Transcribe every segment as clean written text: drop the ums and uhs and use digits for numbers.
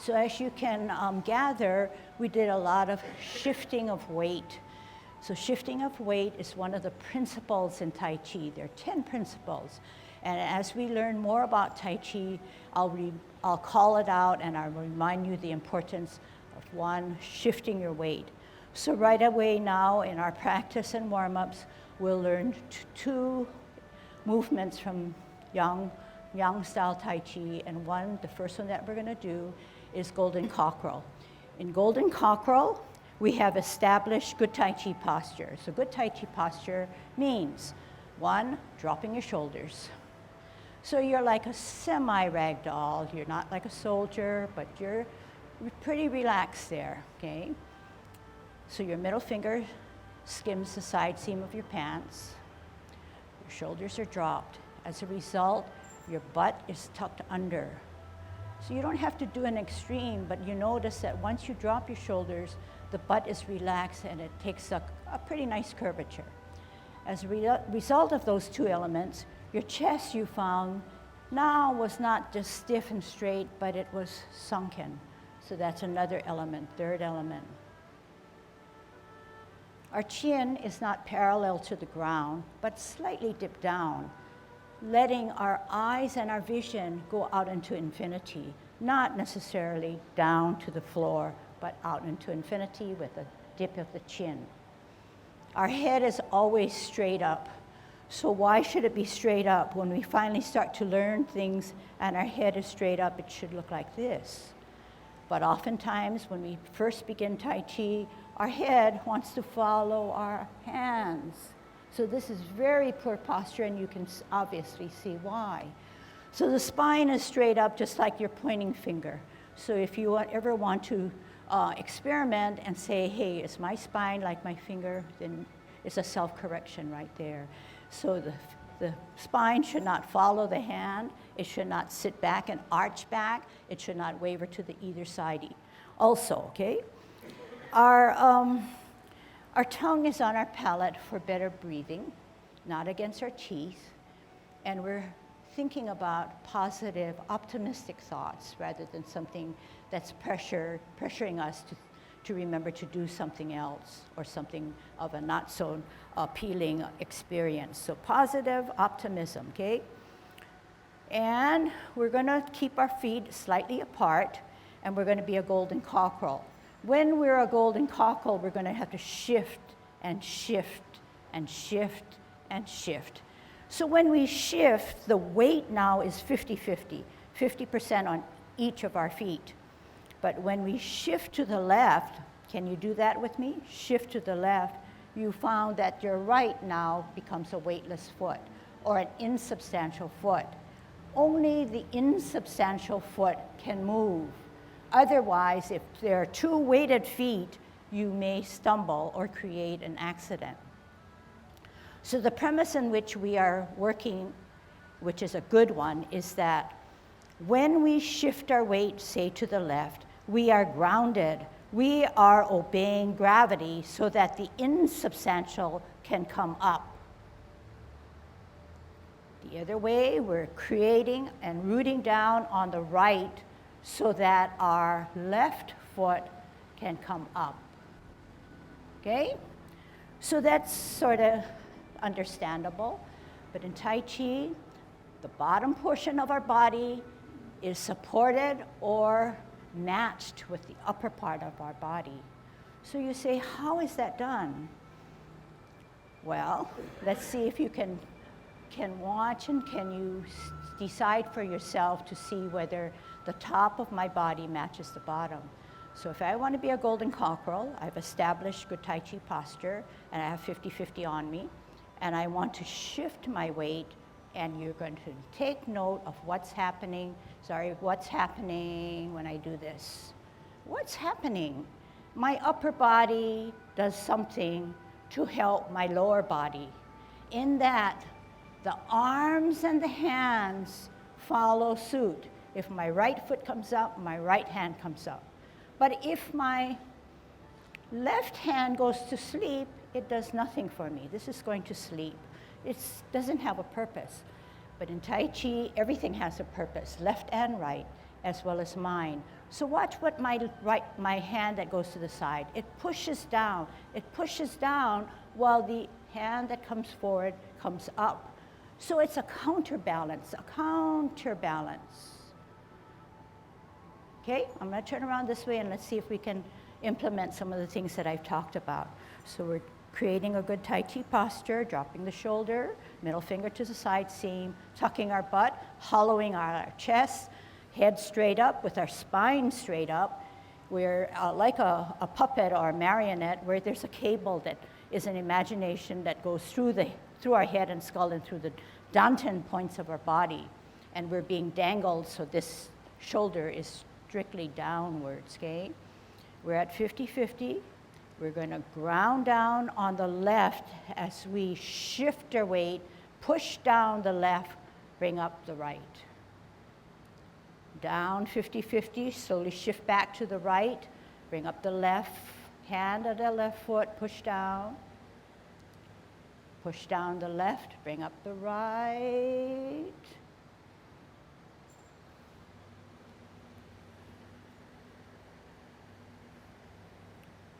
So as you can gather, we did a lot of shifting of weight. So shifting of weight is one of the principles in Tai Chi. There are 10 principles. And as we learn more about Tai Chi, I'll call it out and I'll remind you the importance of one, shifting your weight. So right away now in our practice and warm-ups, we'll learn two movements from Yang style Tai Chi, and the first one that we're gonna do is Golden Cockerel. In Golden Cockerel, we have established good Tai Chi posture. So good Tai Chi posture means, one, dropping your shoulders. So you're like a semi-ragdoll. You're not like a soldier, but you're pretty relaxed there, okay? So your middle finger skims the side seam of your pants. Your shoulders are dropped. As a result, your butt is tucked under. So you don't have to do an extreme, but you notice that once you drop your shoulders, the butt is relaxed and it takes a pretty nice curvature. As a result of those two elements, your chest, you found, now was not just stiff and straight, but it was sunken. So that's another element, third element. Our chin is not parallel to the ground, but slightly dipped down, letting our eyes and our vision go out into infinity, not necessarily down to the floor, but out into infinity with a dip of the chin. Our head is always straight up. So why should it be straight up? When we finally start to learn things and our head is straight up, it should look like this. But oftentimes when we first begin Tai Chi, our head wants to follow our hands. So this is very poor posture, and you can obviously see why. So the spine is straight up, just like your pointing finger. So if you ever want to experiment and say, hey, is my spine like my finger? Then it's a self-correction right there. So the spine should not follow the hand. It should not sit back and arch back. It should not waver to the either side. Also, okay? Our tongue is on our palate for better breathing, not against our teeth. And we're thinking about positive, optimistic thoughts rather than something that's pressuring us to remember to do something else or something of a not so appealing experience. So positive optimism, okay? And we're gonna keep our feet slightly apart, and we're gonna be a golden cockerel. When we're a golden cockerel, we're gonna have to shift and shift and shift and shift. So when we shift, the weight now is 50-50, 50% on each of our feet. But when we shift to the left, can you do that with me? Shift to the left, you found that your right now becomes a weightless foot or an insubstantial foot. Only the insubstantial foot can move. Otherwise, if there are two weighted feet, you may stumble or create an accident. So the premise in which we are working, which is a good one, is that when we shift our weight, say to the left, we are grounded. We are obeying gravity so that the insubstantial can come up. The other way, we're creating and rooting down on the right so that our left foot can come up. Okay? So that's sort of understandable. But in Tai Chi, the bottom portion of our body is supported or matched with the upper part of our body. So you say, how is that done? Well, let's see if you can watch and can you decide for yourself to see whether the top of my body matches the bottom. So if I want to be a golden cockerel, I've established good Tai Chi posture, and I have 50-50 on me, and I want to shift my weight, and you're going to take note of what's happening. What's happening when I do this? What's happening? My upper body does something to help my lower body, in that the arms and the hands follow suit. If my right foot comes up, my right hand comes up. But if my left hand goes to sleep, it does nothing for me. This is going to sleep. It doesn't have a purpose. But in Tai Chi, everything has a purpose, left and right, as well as mind. So watch what my hand that goes to the side, it pushes down while the hand that comes forward comes up. So it's a counterbalance. Okay, I'm going to turn around this way and let's see if we can implement some of the things that I've talked about. So we're creating a good Tai Chi posture, dropping the shoulder, middle finger to the side seam, tucking our butt, hollowing our chest, head straight up with our spine straight up. We're like a puppet or a marionette where there's a cable that is an imagination that goes through our head and skull and through the dantian points of our body. And we're being dangled, so this shoulder is strictly downwards, okay? We're at 50-50. We're going to ground down on the left as we shift our weight, push down the left, bring up the right. Down 50-50, slowly shift back to the right, bring up the left hand of the left foot, push down the left, bring up the right.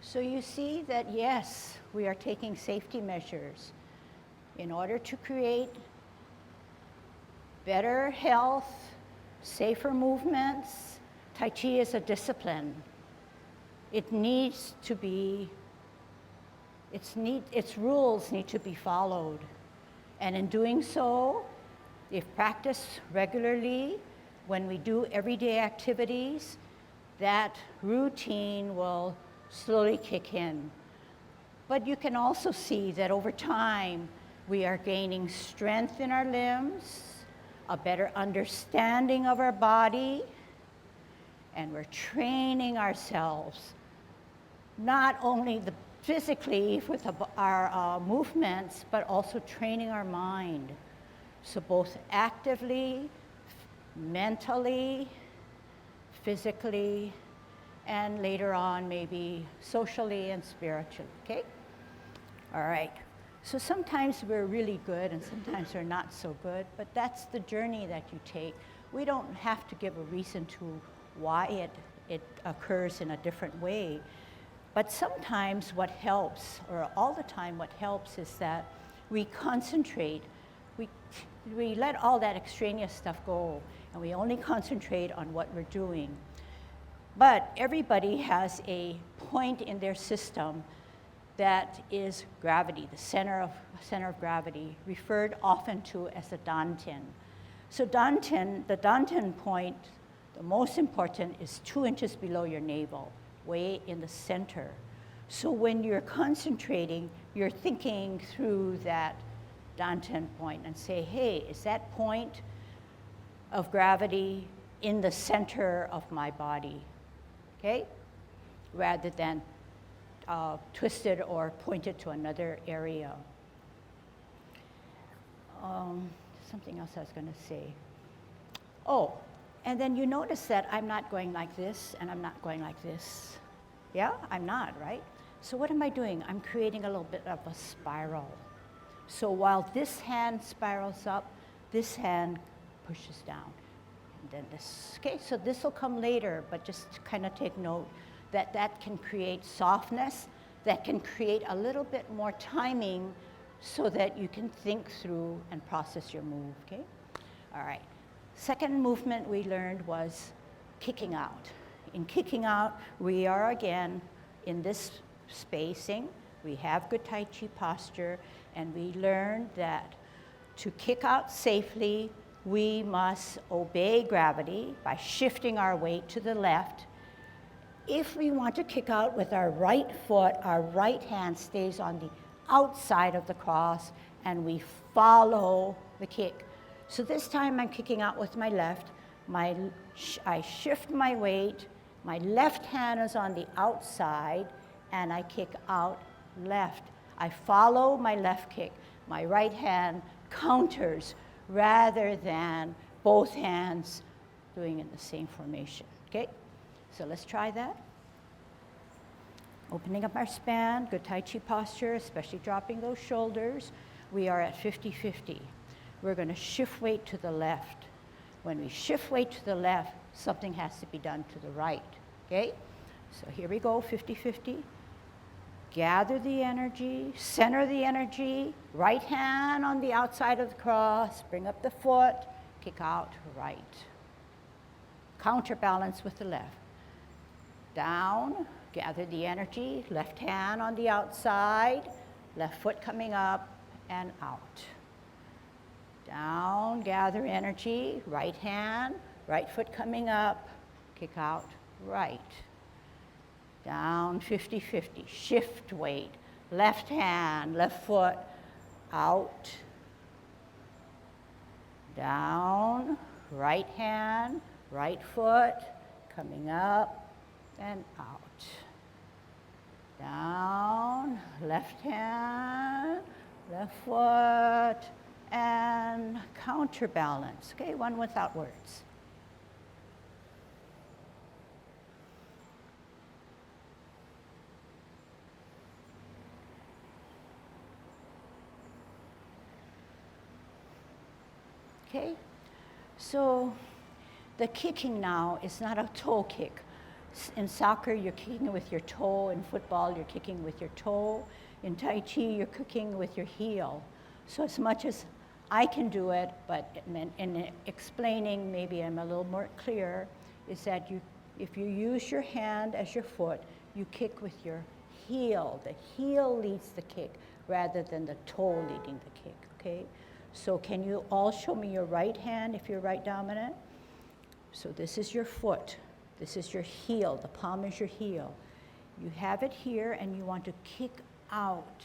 So you see that, yes, we are taking safety measures in order to create better health, safer movements. Tai Chi is a discipline. It needs to be, its rules need to be followed. And in doing so, if practiced regularly, when we do everyday activities, that routine will slowly kick in. But you can also see that over time, we are gaining strength in our limbs, a better understanding of our body, and we're training ourselves, not only physically with our movements, but also training our mind. So both actively, mentally, physically, and later on maybe socially and spiritually, okay? All right. So sometimes we're really good and sometimes we're not so good, but that's the journey that you take. We don't have to give a reason to why it occurs in a different way. But sometimes what helps, or all the time what helps, is that we concentrate. We let all that extraneous stuff go and we only concentrate on what we're doing. But everybody has a point in their system that is gravity, the center of gravity, referred often to as the dantian. So the dantian point, the most important, is 2 inches below your navel, way in the center. So when you're concentrating, you're thinking through that dantian point and say, hey, is that point of gravity in the center of my body? Okay? Rather than twisted or pointed to another area. Something else I was going to say. Oh, and then you notice that I'm not going like this and I'm not going like this. Yeah, I'm not, right? So what am I doing? I'm creating a little bit of a spiral. So while this hand spirals up, this hand pushes down. And then this, okay, so this will come later, but just kind of take note that that can create softness, that can create a little bit more timing so that you can think through and process your move, okay? All right. Second movement we learned was kicking out. In kicking out, we are again in this spacing. We have good Tai Chi posture, and we learned that to kick out safely, we must obey gravity by shifting our weight to the left. If we want to kick out with our right foot, our right hand stays on the outside of the cross, and we follow the kick. So this time I'm kicking out with my left. I shift my weight. My left hand is on the outside, and I kick out left. I follow my left kick. My right hand counters rather than both hands doing in the same formation, okay? So let's try that. Opening up our span, good Tai Chi posture, especially dropping those shoulders. We are at 50-50. We're going to shift weight to the left. When we shift weight to the left, something has to be done to the right, okay? So here we go, 50-50. Gather the energy, center the energy, right hand on the outside of the cross, bring up the foot, kick out right. Counterbalance with the left. Down, gather the energy, left hand on the outside, left foot coming up and out. Down, gather energy, right hand, right foot coming up, kick out right. Down, 50-50, shift weight, left hand, left foot, out. Down, right hand, right foot, coming up and out. Down, left hand, left foot, and counterbalance. Okay, one without words. Okay, so the kicking now is not a toe kick. In soccer, you're kicking with your toe. In football, you're kicking with your toe. In Tai Chi, you're kicking with your heel. So as much as I can do it, but in explaining, maybe I'm a little more clear, is that if you use your hand as your foot, you kick with your heel. The heel leads the kick rather than the toe leading the kick, okay? So can you all show me your right hand if you're right dominant? So this is your foot. This is your heel. The palm is your heel. You have it here and you want to kick out.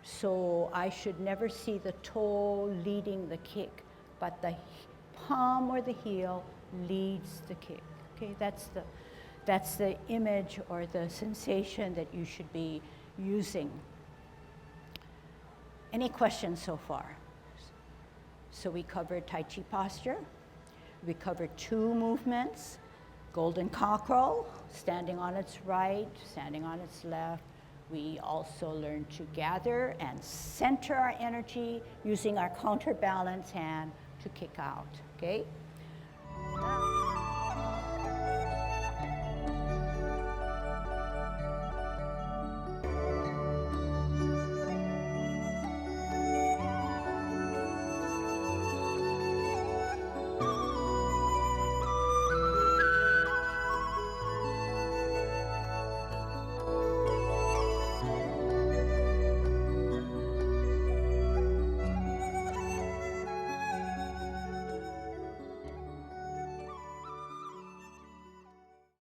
So I should never see the toe leading the kick, but the palm or the heel leads the kick. Okay, that's the image or the sensation that you should be using. Any questions so far? So we covered Tai Chi posture. We covered 2 movements. Golden cockerel, standing on its right, standing on its left. We also learned to gather and center our energy using our counterbalance hand to kick out, okay?